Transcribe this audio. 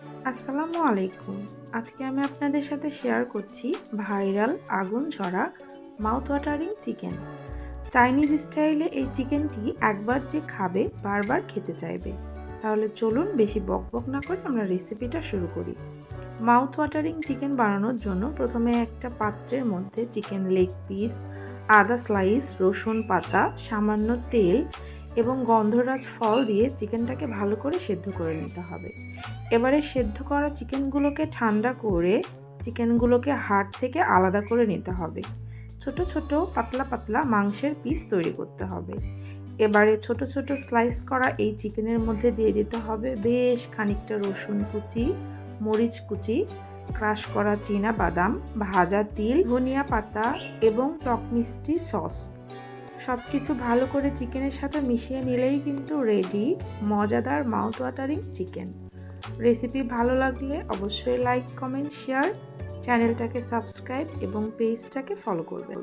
আসসালামু আলাইকুম। আজকে আমি আপনাদের সাথে শেয়ার করছি ভাইরাল আগুন ঝরা মাউথ ওয়াটারিং চিকেন। চাইনিজ স্টাইলে এই চিকেনটি একবার যে খাবে বারবার খেতে চাইবে। তাহলে চলুন বেশি বকবক না করে আমরা রেসিপিটা শুরু করি। মাউথ ওয়াটারিং চিকেন বানানোর জন্য প্রথমে একটা পাত্রের মধ্যে চিকেন লেগ পিস, আদা স্লাইস, রসুন পাতা, সামান্য তেল এবং গন্ধরাজ ফল দিয়ে চিকেনটাকে ভালো করে সেদ্ধ করে নিতে হবে। এবারে সেদ্ধ করা চিকেনগুলোকে ঠান্ডা করে চিকেনগুলোকে হাড় থেকে আলাদা করে নিতে হবে। ছোট ছোট পাতলা পাতলা মাংসের পিস তৈরি করতে হবে। এবারে ছোট ছোট স্লাইস করা এই চিকেনের মধ্যে দিয়ে দিতে হবে বেশ খানিকটা রসুন কুচি, মরিচ কুচি, ক্রাশ করা চীনা বাদাম, ভাজা তিল, ধনিয়া পাতা এবং টক মিষ্টি সস। সব কিছু ভালো করে চিকেনের সাথে মিশিয়ে নিলেই কিন্তু রেডি মজাদার মাউথ ওয়াটারিং চিকেন। রেসিপি ভালো লাগলে অবশ্যই লাইক, কমেন্ট, শেয়ার, চ্যানেলটাকে সাবস্ক্রাইব এবং পেজটাকে ফলো করবেন।